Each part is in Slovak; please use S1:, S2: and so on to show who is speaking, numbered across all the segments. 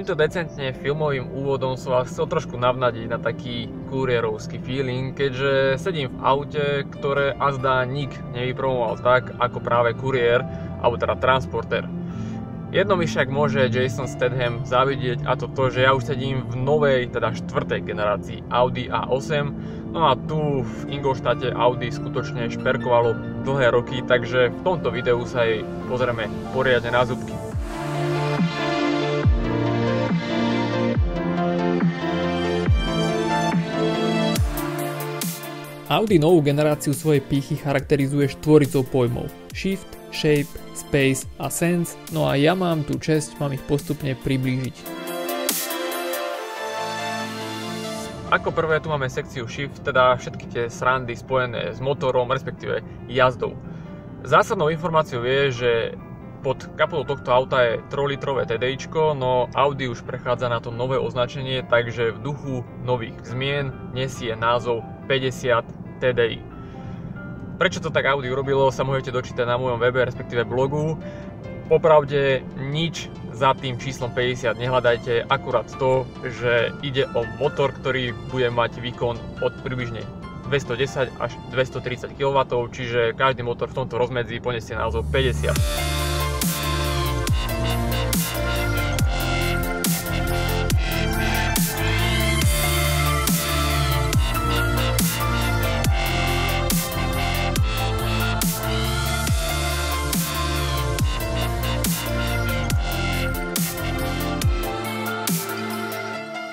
S1: týmto decentne filmovým úvodom som vás chcel trošku navnadiť na taký kurierovský feeling, keďže sedím v aute, ktoré azda nik nevypromoval tak ako práve kuriér, alebo teda transporter. Jedno mi však môže Jason Statham závidieť, a to, že ja už sedím v novej, teda 4. generácii Audi A8. No a tu v Ingolštate Audi skutočne šperkovalo dlhé roky, takže v tomto videu sa jej pozrieme poriadne na zubky.
S2: Audi novú generáciu svojej pýchy charakterizuje štvoricou pojmov Shift, Shape, Space a Sense, no a ja mám tú česť vám ich postupne priblížiť.
S1: Ako prvé tu máme sekciu Shift, teda všetky tie srandy spojené s motorom, respektíve jazdou. Zásadnou informáciou je, že pod kapotou tohto auta je 3-litrové TDIčko, no Audi už prechádza na to nové označenie, takže v duchu nových zmien nesie názov 50 TDI. Prečo to tak Audi urobilo, sa môžete dočítať na mojom webe, respektíve blogu. Popravde nič za tým číslom 50 nehľadajte, akurát to, že ide o motor, ktorý bude mať výkon od približne 210 až 230 kW, čiže každý motor v tomto rozmedzi poniesie názov 50.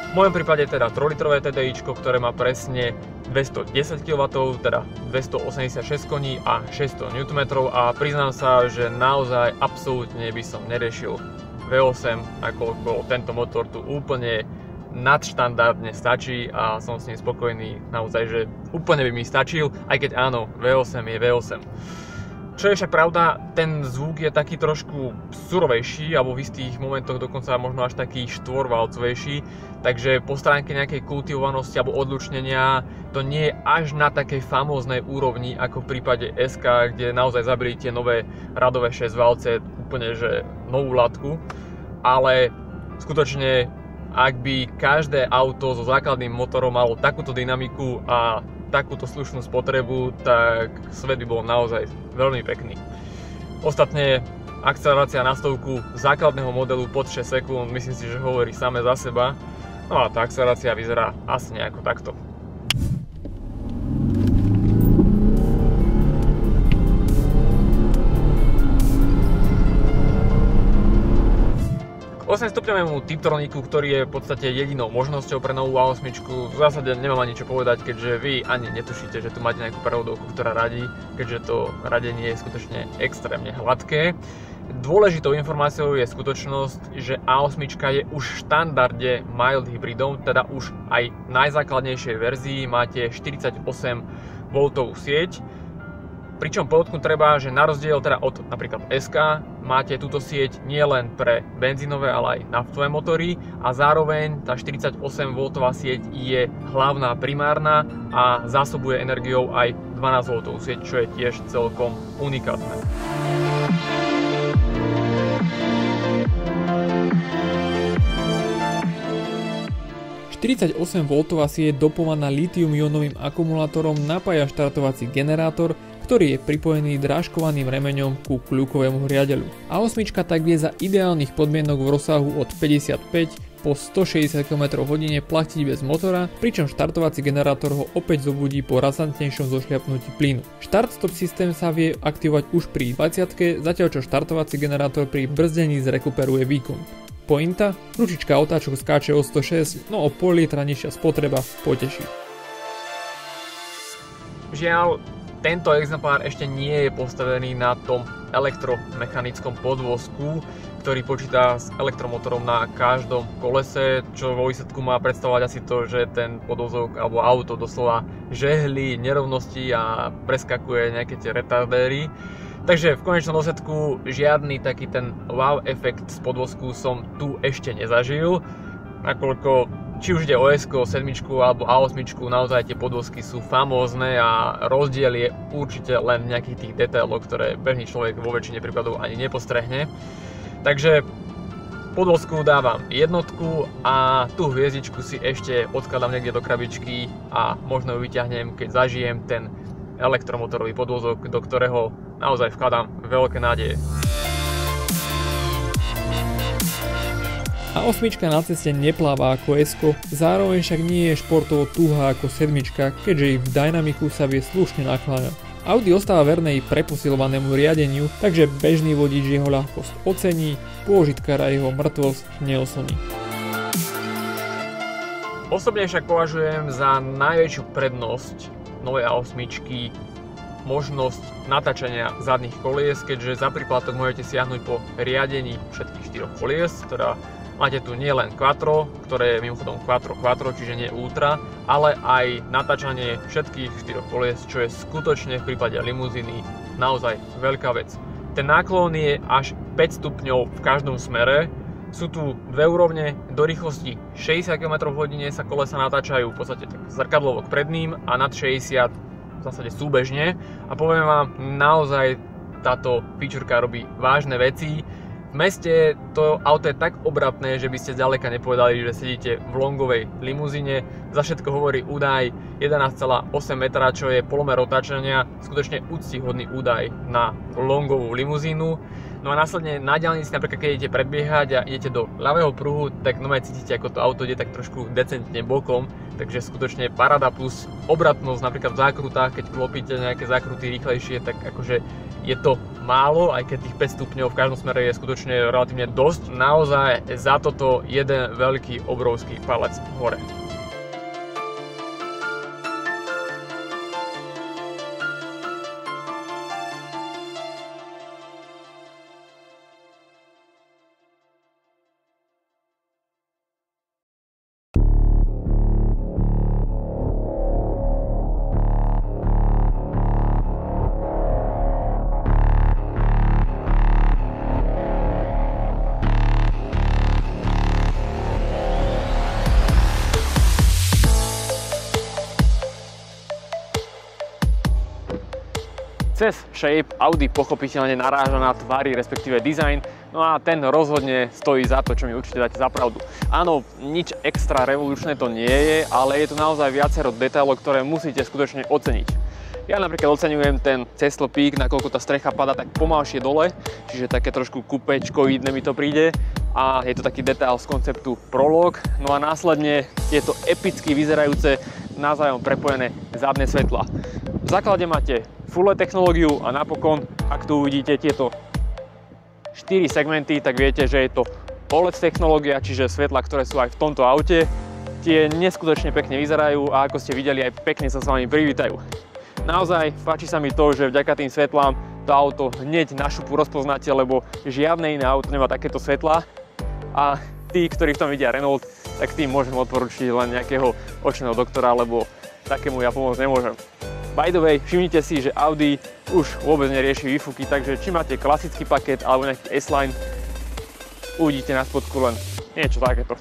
S1: V mojom prípade teda 3-litrové TDIčko, ktoré má presne 210 kW, teda 286 koní a 600 Nm, a priznám sa, že naozaj absolútne by som neriešil V8, ako tento motor tu úplne nadštandardne stačí a som s ním spokojný, naozaj, že úplne by mi stačil, aj keď áno, V8 je V8. Čo je však pravda, ten zvuk je taký trošku surovejší, alebo v istých momentoch dokonca možno až taký štvorvalcovejší, takže po stránke nejakej kultivovanosti alebo odlučnenia to nie je až na takej famóznej úrovni ako v prípade SK, kde naozaj zabili tie nové radové 6 valce úplne že novú latku, ale skutočne ak by každé auto so základným motorom malo takúto dynamiku a takúto slušnú spotrebu, tak svet by bol naozaj veľmi pekný. Ostatne akcelerácia na stovku základného modelu pod 6 sekúnd, myslím si, že hovorí same za seba. No a tá akcelerácia vyzerá asi nejako takto. K 8-stupňovému Tiptroniku, ktorý je v podstate jedinou možnosťou pre novú A8, v zásade nemám ani čo povedať, keďže vy ani netušíte, že tu máte nejakú prevodovku, ktorá radí, keďže to radenie je skutočne extrémne hladké. Dôležitou informáciou je skutočnosť, že A8 je už v štandarde mild hybridom, teda už aj v najzákladnejšej verzii máte 48 V sieť. Pričom podotknúť treba, že na rozdiel teda od napríklad SK máte túto sieť nielen pre benzínové, ale aj naftové motory a zároveň tá 48 V sieť je hlavná primárna a zásobuje energiou aj 12 V sieť, čo je tiež celkom unikátne.
S2: Voltová sieť dopovaná litium-ionovým akumulátorom napája štartovací generátor, ktorý je pripojený drážkovaným remeňom ku kľúkovému riadeľu. A8 tak vie za ideálnych podmienok v rozsahu od 55 po 160 km/h platiť bez motora, pričom štartovací generátor ho opäť zobudí po razantnejšom zošľapnutí plynu. Štart-stop systém sa vie aktivovať už pri 20, zatiaľ čo štartovací generátor pri brzdení zrekuperuje výkon. Pointa? Ručička otáčok skáče o 106, no o pol litra nižšia spotreba poteší.
S1: Žiaľ, tento exemplár ešte nie je postavený na tom elektromechanickom podvozku, ktorý počíta s elektromotorom na každom kolese, čo vo výsledku má predstavovať asi to, že ten podvozok alebo auto doslova žehlí nerovnosti a preskakuje nejaké tie retardéry. Takže v konečnom dôsledku žiadny taký ten wow efekt z podvozku som tu ešte nezažil, nakoľko či už ide o SK, 7 alebo A8, naozaj tie podvozky sú famózne a rozdiel je určite len v nejakých tých detailoch, ktoré bežný človek vo väčšine prípadov ani nepostrehne. Takže podvozku dávam jednotku a tú hviezdičku si ešte odkladám niekde do krabičky a možno ju vyťahnem, keď zažijem ten elektromotorový podvozok, do ktorého naozaj vkladám veľké nádeje.
S2: A 8 na ceste nepláva ako S-ko, zároveň však nie je športovo tuhá ako 7, keďže i v dynamiku sa vie slušne nakláňať. Audi ostáva verné i preposilovanému riadeniu, takže bežný vodič jeho ľahkosť ocení, pôžitkára jeho mŕtvosť neoslní.
S1: Osobne však považujem za najväčšiu prednosť novej A8 možnosť natáčania zadných kolies, keďže za príplatok môžete siahnuť po riadení všetkých 4 kolies, teda máte tu nielen Quattro, ktoré je mimochodom Quattro, čiže nie Ultra, ale aj natáčanie všetkých 4 kolies, čo je skutočne v prípade limuzíny naozaj veľká vec. Ten náklon je až 5 stupňov v každom smere, sú tu dve úrovne, do rýchlosti 60 km/h sa kolesa natáčajú v podstate tak zrkadlovo k predným a nad 60 v zásade súbežne a poviem vám, naozaj táto fičurka robí vážne veci. V meste to auto je tak obratné, že by ste zďaleka nepovedali, že sedíte v longovej limuzíne. Za všetko hovorí údaj 11,8 metra, čo je polomer otáčania, skutočne úctyhodný údaj na longovú limuzínu. No a následne na diaľnici, napríklad keď idete predbiehať a idete do ľavého pruhu, tak normálne cítite, ako to auto ide tak trošku decentne bokom, takže skutočne paráda, plus obratnosť napríklad v zákrutách, keď klopíte nejaké zákruty rýchlejšie, tak akože je to málo, aj keď tých 5 stupňov v každom smere je skutočne relatívne dosť. Naozaj za toto jeden veľký, obrovský palec hore. Cez shape Audi pochopiteľne naráža na tvary, respektíve design, no a ten rozhodne stojí za to, čo mi určite dáte za pravdu. Áno, nič extra revolučné to nie je, ale je tu naozaj viacero detailov, ktoré musíte skutočne oceniť. Ja napríklad oceňujem ten ceslopík, nakoľko tá strecha pada tak pomalšie dole, čiže také trošku kupečkoidné mi to príde a je to taký detail z konceptu Prolog. No a následne je to epicky vyzerajúce, navzájom prepojené zadné svetla. V základe máte Full LED technológiu a napokon, ak tu uvidíte tieto 4 segmenty, tak viete, že je to OLED technológia, čiže svetla, ktoré sú aj v tomto aute. Tie neskutočne pekne vyzerajú a ako ste videli, aj pekne sa s vami privítajú. Naozaj páči sa mi to, že vďaka tým svetlám to auto hneď na šupu rozpoznáte, lebo žiadne iné auto nemá takéto svetla a tí, ktorí v tom vidia Renault, tak tým môžem odporučiť len nejakého očného doktora, lebo takému ja pomôcť nemôžem. By the way, všimnite si, že Audi už vôbec nerieši výfuky, takže či máte klasický paket alebo nejaký S-Line, uvidíte na spodku len niečo takéto.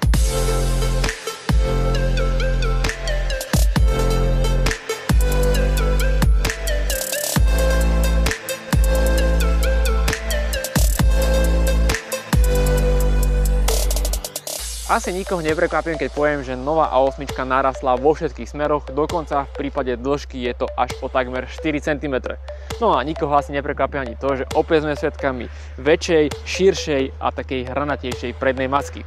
S1: Asi nikoho neprekvapím, keď poviem, že nová A8 narastla vo všetkých smeroch, dokonca v prípade dĺžky je to až o takmer 4 cm. No a nikoho asi neprekvapí ani to, že opäť sme svedkami väčšej, širšej a takej hranatejšej prednej masky.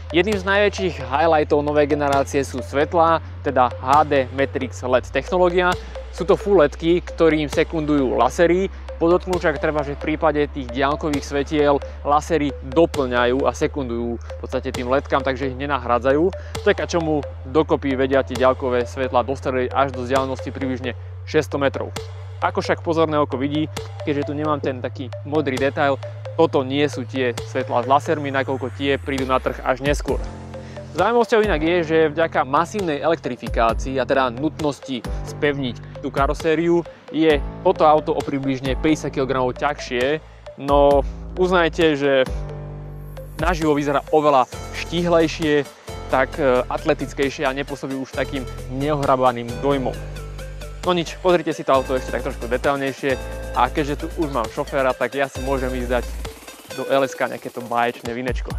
S1: Jedným z najväčších highlightov novej generácie sú svetlá, teda HD Matrix LED technológia. Sú to full LEDky, ktorým sekundujú lasery. Podotknúť však treba, že v prípade tých diaľkových svetiel lasery doplňajú a sekundujú v podstate tým ledkám, takže ich nenahrádzajú. Vďaka čomu dokopy vedia tie diaľkové svetla dostreliť až do vzdialenosti približne 600 metrov. Ako však pozorné oko vidí, keďže tu nemám ten taký modrý detail, toto nie sú tie svetlá s lasermi, nakoľko tie prídu na trh až neskôr. Zaujímavosťou inak je, že vďaka masívnej elektrifikácii a teda nutnosti spevniť tú karosériu je toto auto o približne 50 kg ťažšie, no uznajte, že naživo vyzerá oveľa štíhlejšie, tak atletickejšie a nepôsobí už takým neohrabaným dojmom. No nič, pozrite si to auto ešte tak trošku detailnejšie a keďže tu už mám šoféra, tak ja si môžem ísť dať do LS-ka nejaké to báječné vinečko.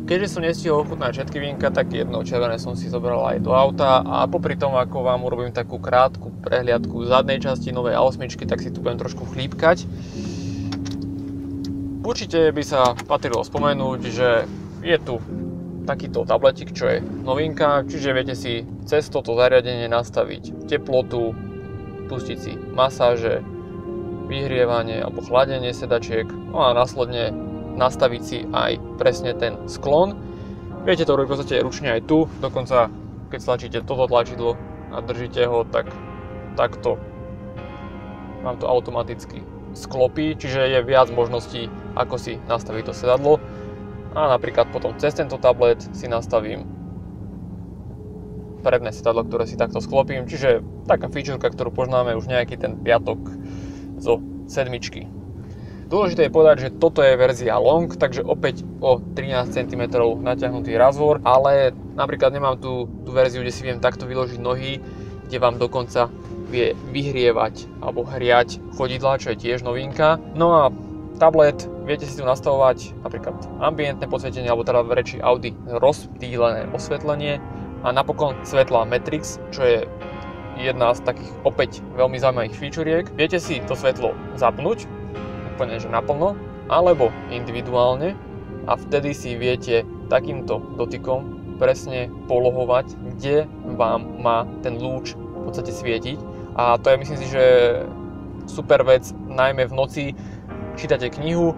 S1: Keďže som nestihol ochutnať všetky vínka, tak jedno červené som si zobral aj do auta a popri tom, ako vám urobím takú krátku prehliadku zadnej časti novej A8, tak si tu budem trošku chlípkať. Určite by sa patrilo spomenúť, že je tu takýto tabletik, čo je novinka, čiže viete si cez toto zariadenie nastaviť teplotu, pustiť si masáže, vyhrievanie alebo chladenie sedačiek, no a následne nastaviť si aj presne ten sklon. Viete to robiť v podstate ručne aj tu, dokonca keď stlačíte toto tlačidlo a držíte ho, tak takto vám to automaticky sklopí, čiže je viac možností, ako si nastaviť to sedadlo. A napríklad potom cez tento tablet si nastavím predné sedadlo, ktoré si takto sklopím, čiže taká featureka, ktorú poznáme už nejaký ten piatok zo 7. Dôležité je povedať, že toto je verzia long, takže opäť o 13 cm natiahnutý razvor, ale napríklad nemám tú verziu, kde si viem takto vyložiť nohy, kde vám dokonca vie vyhrievať alebo hriať chodidlá, čo je tiež novinka. No a tablet, viete si tu nastavovať napríklad ambientné podsvietenie, alebo teda v reči Audi rozptýlené osvetlenie a napokon svetla Matrix, čo je jedna z takých opäť veľmi zaujímavých featuriek. Viete si to svetlo zapnúť, úplne že naplno, alebo individuálne a vtedy si viete takýmto dotykom presne polohovať, kde vám má ten lúč v podstate svietiť. A to je, myslím si, že super vec, najmä v noci. Čítate knihu,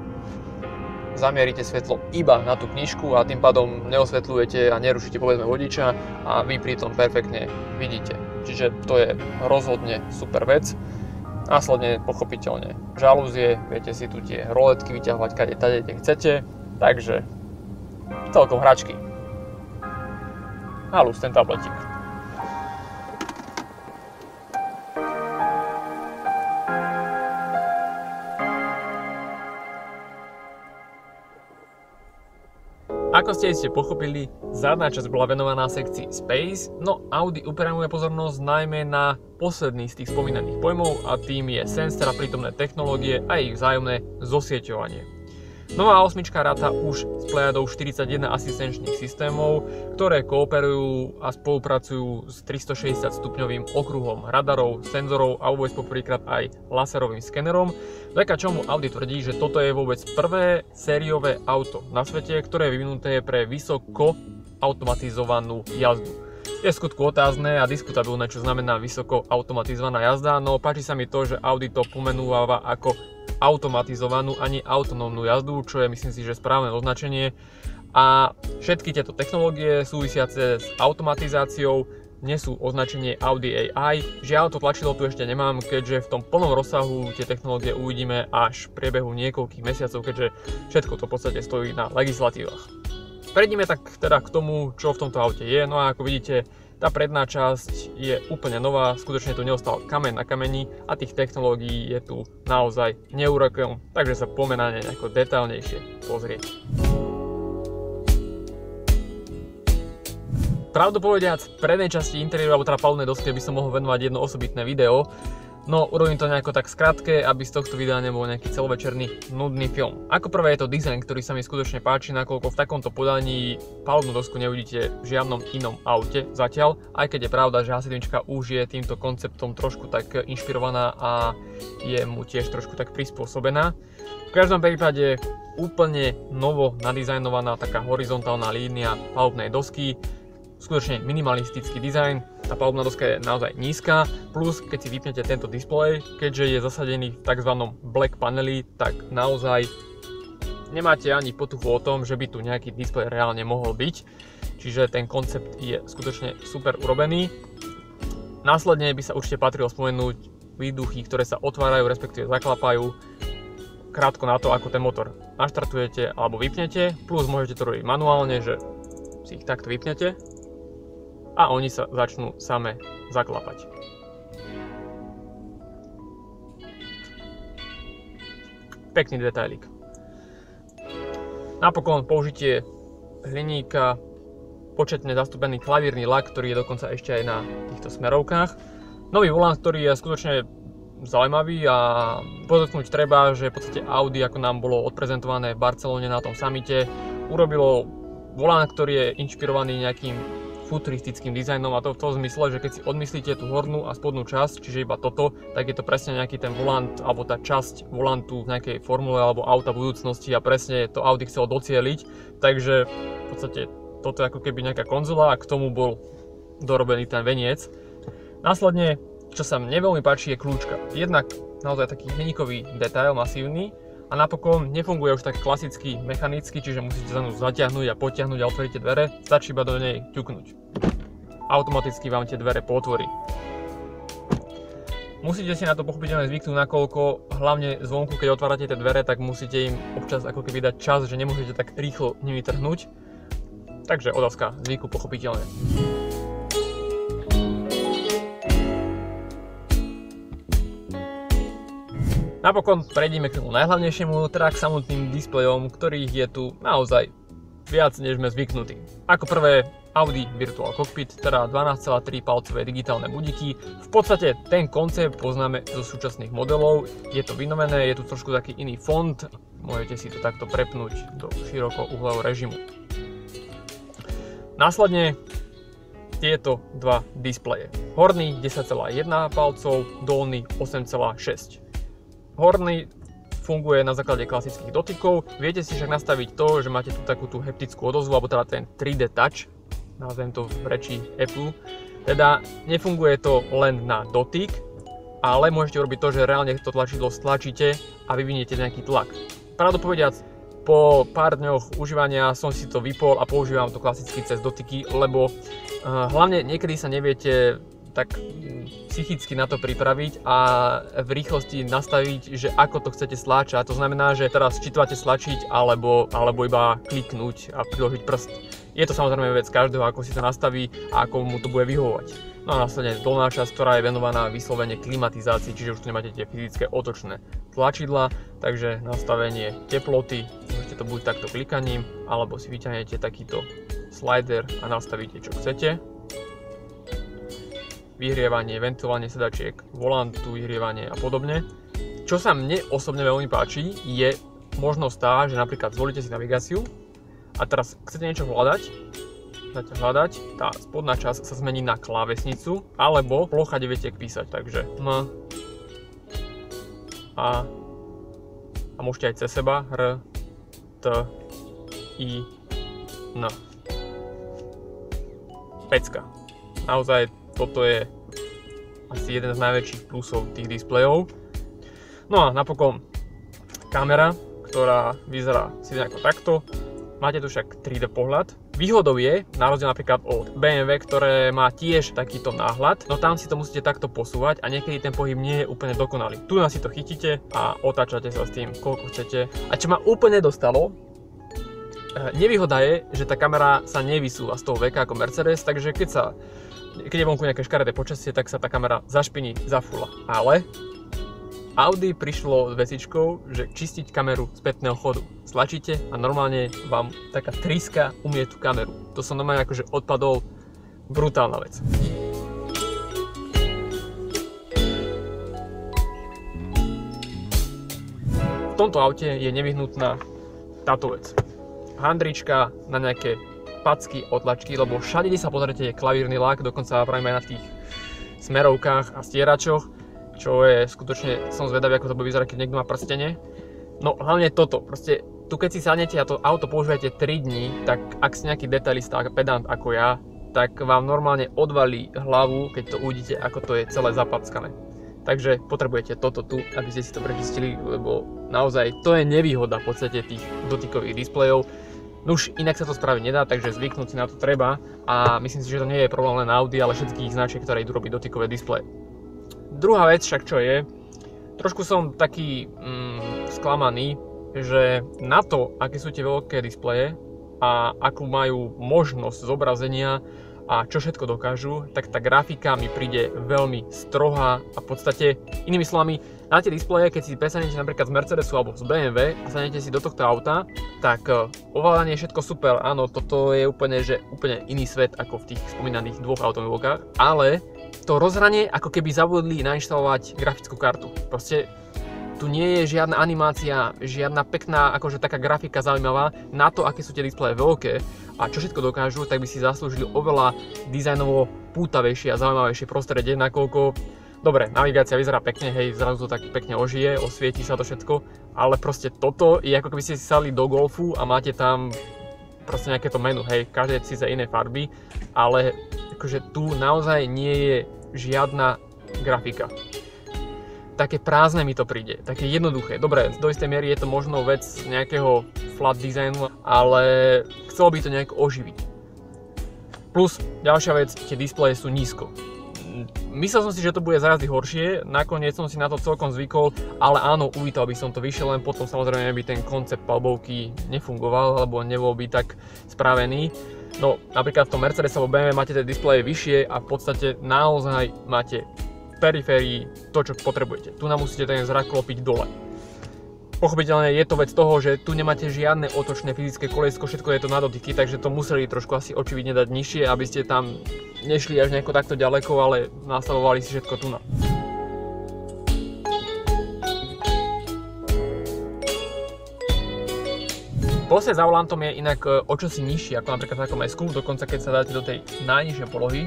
S1: zamierite svetlo iba na tú knižku a tým pádom neosvetľujete a nerušíte povedzme vodiča a vy pri tom perfektne vidíte. Čiže to je rozhodne super vec. Následne pochopiteľne žalúzie, viete si tu tie roletky vyťahovať kade tade, kde chcete, takže celkom hračky. Halus ten tabletík. Ako ste iste pochopili, zadná časť bola venovaná sekcii Space, no Audi upriamuje pozornosť najmä na posledný z tých spomínaných pojmov a tým je Sense, teda prítomné technológie a ich vzájomné zosieťovanie. Nová A8 ráta už s plejadou 41 asistenčných systémov, ktoré kooperujú a spolupracujú s 360 stupňovým okruhom radarov, senzorov a vôbec poprvýkrát aj laserovým skenerom, vďaka čomu Audi tvrdí, že toto je vôbec prvé sériové auto na svete, ktoré je vyvinuté pre vysoko automatizovanú jazdu. Je v skutku otázne a diskutabilné, čo znamená vysoko automatizovaná jazda, no páči sa mi to, že Audi to pomenúva ako automatizovanú ani autonómnu jazdu, čo je myslím si, že správne označenie. A všetky tieto technológie súvisiace s automatizáciou nesú označenie Audi AI. Žiaľ, to tlačidlo tu ešte nemám, keďže v tom plnom rozsahu tie technológie uvidíme až v priebehu niekoľkých mesiacov, keďže všetko to v podstate stojí na legislatívach. Prejdime tak teda k tomu, čo v tomto aute je. No a ako vidíte, tá predná časť je úplne nová, skutočne tu neostal kameň na kameni a tých technológií je tu naozaj neúrokom, takže sa poďme na ne nejako detailnejšie pozrieť. Pravdu povediac, v prednej časti interiéru alebo teda palubnej doske by som mohol venovať jedno osobitné video, no urobím to nejako tak skrátke, aby z tohto videa nebol nejaký celovečerný nudný film. Ako prvé je to dizajn, ktorý sa mi skutočne páči, nakoľko v takomto podaní palubnú dosku neuvidíte v žiadnom inom aute zatiaľ, aj keď je pravda, že A7 už je týmto konceptom trošku tak inšpirovaná a je mu tiež trošku tak prispôsobená. V každom prípade úplne novo nadizajnovaná taká horizontálna línia palubnej dosky, skutočne minimalistický dizajn, tá palubná doska je naozaj nízka, plus keď si vypnete tento displej, keďže je zasadený v tzv. Black paneli, tak naozaj nemáte ani potuchu o tom, že by tu nejaký displej reálne mohol byť, čiže ten koncept je skutočne super urobený. Následne by sa určite patrilo spomenúť výduchy, ktoré sa otvárajú, respektíve zaklapajú krátko na to, ako ten motor naštartujete alebo vypnete, plus môžete to robiť manuálne, že si ich takto vypnete a oni sa začnú same zaklapať. Pekný detailik. Napokon použitie hliníka, početne zastúpený klavírny lak, ktorý je dokonca ešte aj na týchto smerovkách. Nový volant, ktorý je skutočne zaujímavý a podotknúť treba, že v podstate Audi, ako nám bolo odprezentované v Barcelone na tom samite, urobilo volán, ktorý je inšpirovaný nejakým futuristickým dizajnom, a to v tom zmysle, že keď si odmyslíte tú hornú a spodnú časť, čiže iba toto, tak je to presne nejaký ten volant alebo tá časť volantu v nejakej formule alebo auta budúcnosti a presne to Audi chcelo docieliť, takže v podstate toto je ako keby nejaká konzola a k tomu bol dorobený ten veniec. Následne, čo sa mne veľmi páči, je kľúčka. Jednak naozaj taký hliníkový detail, masívny, a napokon nefunguje už tak klasicky mechanicky, čiže musíte za ňu zatiahnuť a potiahnuť a otvoríte dvere, stačí iba do nej ťuknúť. Automaticky vám tie dvere potvorí. Musíte si na to pochopiteľne zvyknúť, nakoľko hlavne zvonku, keď otvárate tie dvere, tak musíte im občas ako keby dať čas, že nemôžete tak rýchlo nimi trhnúť. Takže otázka zvyku, pochopiteľne. Napokon prejdeme k tomu najhlavnejšiemu, teda k samotným displejom, ktorých je tu naozaj viac, než sme zvyknutí. Ako prvé Audi Virtual Cockpit, teda 12,3 palcové digitálne budíky. V podstate ten koncept poznáme zo súčasných modelov, je to vynovené, je tu trošku taký iný font, môžete si to takto prepnúť do širokouhlého režimu. Následne tieto dva displeje. Horný 10,1 palcov, dolný 8,6. Horný funguje na základe klasických dotykov. Viete si však nastaviť to, že máte tu takú tú haptickú odozvu, alebo teda ten 3D touch, nazvem to v reči Apple. Teda nefunguje to len na dotyk, ale môžete urobiť to, že reálne to tlačidlo stlačíte a vyviniete nejaký tlak. Pravdu povediac, po pár dňoch užívania som si to vypol a používam to klasicky cez dotyky, lebo hlavne niekedy sa neviete tak psychicky na to pripraviť a v rýchlosti nastaviť, že ako to chcete stlačať. To znamená, že teraz či to máte stlačiť alebo iba kliknúť a priložiť prst. Je to samozrejme vec každého, ako si to nastaví a ako mu to bude vyhovovať. No a následne dolná časť, ktorá je venovaná vyslovene klimatizácii, čiže už tu nemáte tie fyzické otočné tlačidla, takže nastavenie teploty, môžete to buď takto klikaním, alebo si vyťahnete takýto slider a nastavíte, čo chcete. Vyhrievanie, ventilovanie sedačiek, volantu, vyhrievanie a podobne. Čo sa mne osobne veľmi páči, je možnosť tá, že napríklad zvolíte si navigáciu a teraz chcete niečo hľadať, dáte hľadať, tá spodná časť sa zmení na klávesnicu alebo plocha, kde viete písať, takže M a môžete aj cez seba R, T, I, N. Pecka. Naozaj toto je asi jeden z najväčších plusov tých displejov. No a napokon kamera, ktorá vyzerá si nejako takto. Máte tu však 3D pohľad. Výhodou je, na rozdiel napríklad od BMW, ktoré má tiež takýto náhľad, no tam si to musíte takto posúvať a niekedy ten pohyb nie je úplne dokonalý. Tu si to chytíte a otáčate sa s tým, koľko chcete. A čo ma úplne dostalo, nevýhoda je, že tá kamera sa nevysúva z toho veka ako Mercedes, takže keď je vonku nejaké škaredé počasie, tak sa tá kamera zašpiní, zafúla. Ale Audi prišlo s vecičkou, že čistiť kameru spätného chodu. Stlačíte a normálne vám taká tríska umie tú kameru. To som normálne akože odpadol, brutálna vec. V tomto aute je nevyhnutná táto vec. Handrička na nejaké packy, otlačky, lebo všade, kde sa pozrite, je klavírny lak, dokonca pravíme aj na tých smerovkách a stieračoch, čo je skutočne, som zvedavý, ako to bude vyzerať, keď niekto má prstenie. No hlavne toto, proste tu keď si sadnete a to auto používate 3 dní, tak ak si nejaký detailista, pedant ako ja, tak vám normálne odvalí hlavu, keď to uvidíte, ako to je celé zapackané. Takže potrebujete toto tu, aby ste si to prečistili, lebo naozaj to je nevýhoda v podstate tých dotykových displejov. No už inak sa to spraviť nedá, takže zvyknúť si na to treba a myslím si, že to nie je problém len Audi, ale všetkých značiek, ktoré idú robiť dotykové displeje. Druhá vec však čo je, trošku som taký sklamaný, že na to, aké sú tie veľké displeje a akú majú možnosť zobrazenia a čo všetko dokážu, tak tá grafika mi príde veľmi strohá a v podstate, inými slovami, na tie displeje, keď si presadnete napríklad z Mercedesu alebo z BMW a sadnete si do tohto auta, tak ovládanie je všetko super, áno, toto je úplne iný svet ako v tých spomínaných dvoch automobilkách, ale to rozhranie ako keby zabudli nainštalovať grafickú kartu. Proste Tu nie je žiadna animácia, žiadna pekná, akože taká grafika zaujímavá. Na to, aké sú tie displeje veľké a čo všetko dokážu, tak by si zaslúžili oveľa dizajnovo pútavejšie a zaujímavejšie prostredie, nakoľko dobre, navigácia vyzerá pekne, hej, zrazu to tak pekne ožije, osvieti sa to všetko, ale proste toto je ako keby ste si sadli do golfu a máte tam proste nejaké to menu, hej, každé je síce iné farby, ale akože tu naozaj nie je žiadna grafika. Také prázdne mi to príde, také jednoduché. Dobre, do istej miery je to možno vec nejakého flat designu, ale chcelo by to nejak oživiť. Plus, ďalšia vec, tie displeje sú nízko. Myslel som si, že to bude zrazdy horšie, nakoniec som si na to celkom zvykol, ale áno, uvítal by som to vyššie, len potom samozrejme by ten koncept palbovky nefungoval, alebo nebol by tak spravený. No, napríklad v tom Mercedes alebo BMW máte tie displeje vyššie a v podstate naozaj máte periférii to, čo potrebujete. Tu nám musíte ten zrak klopiť dole. Pochopiteľne je to vec toho, že tu nemáte žiadne otočné fyzické koliesko, všetko je to na dotyky, takže to museli trošku asi očividne dať nižšie, aby ste tam nešli až nejako takto ďaleko, ale nastavovali si všetko tu na. Posed za volantom je inak o čosi nižší ako napríklad v takom S-ku, dokonca keď sa dáte do tej najnižšej polohy,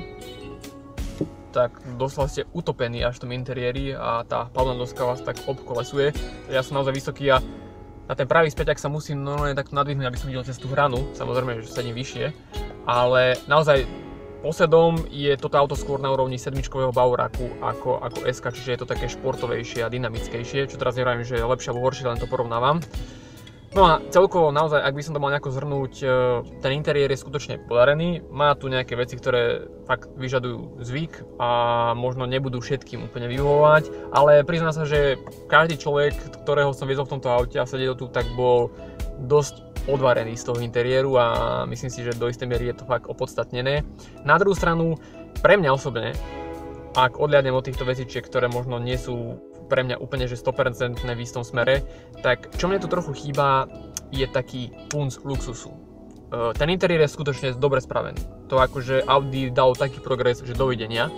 S1: tak doslova ste utopení až v tom interiéri a tá palubná doska vás tak obkolesuje. Ja som naozaj vysoký a na ten pravý späťak sa musím normálne takto nadvihnúť, aby som videl cez tú hranu. Samozrejme, že sedím vyššie, ale naozaj posedom je toto auto skôr na úrovni sedmičkového Bauraku ako S-ka, čiže je to také športovejšie a dynamickejšie, čo teraz neviem, že je lepšie alebo horšie, len to porovnávam. No a celkovo naozaj, ak by som to mal nejako zhrnúť, ten interiér je skutočne podarený, má tu nejaké veci, ktoré fakt vyžadujú zvyk a možno nebudú všetkým úplne vyhovovať, ale priznám sa, že každý človek, ktorého som viezol v tomto aute a sedel tu, tak bol dosť odvarený z toho interiéru a myslím si, že do istej miery je to fakt opodstatnené. Na druhú stranu, pre mňa osobne, ak odliadnem od týchto vecičiek, ktoré možno nie sú pre mňa úplne že 100% v istom smere, tak čo mne tu trochu chýba je taký punc luxusu. Ten interiér je skutočne dobre spravený. To akože Audi dal taký progres, že dovidenia,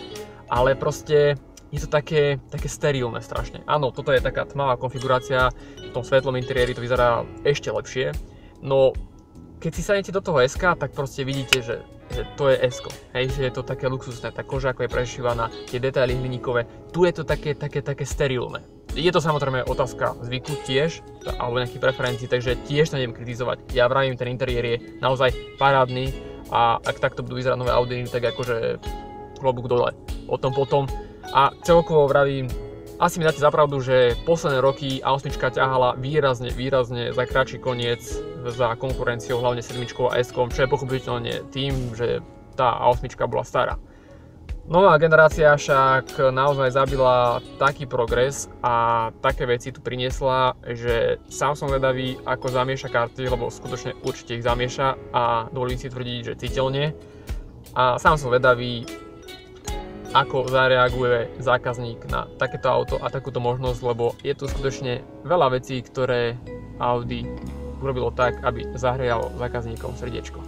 S1: ale proste je to také sterilné strašne. Áno, toto je taká tmavá konfigurácia, v tom svetlom interiéri to vyzerá ešte lepšie, no keď si sadnete do toho S-ka, tak proste vidíte, že to je S-ko, hej, že je to také luxusné, tá koža ako je prešívaná, tie detaily hliníkové, tu je to také sterilné. Je to samozrejme otázka zvyku tiež, alebo nejakých preferencií, takže tiež to neviem kritizovať. Ja vravím, ten interiér je naozaj parádny a ak takto budú vyzerať nové Audi, tak akože klobúk dole, o tom potom. A celkovo vravím, asi mi dáte za pravdu, že posledné roky A8 ťahala výrazne za kratší koniec za konkurenciou, hlavne 7 a S-kom, čo je pochopiteľne tým, že tá A8 bola stará. Nová generácia však naozaj zabila taký progres a také veci tu priniesla, že sám som vedavý, ako zamieša karty, lebo skutočne určite ich zamieša a dovolím si tvrdiť, že citeľne. A sám som vedavý, ako zareaguje zákazník na takéto auto a takúto možnosť, lebo je tu skutočne veľa vecí, ktoré Audi urobilo tak, aby zahrialo zákazníkom srdiečko.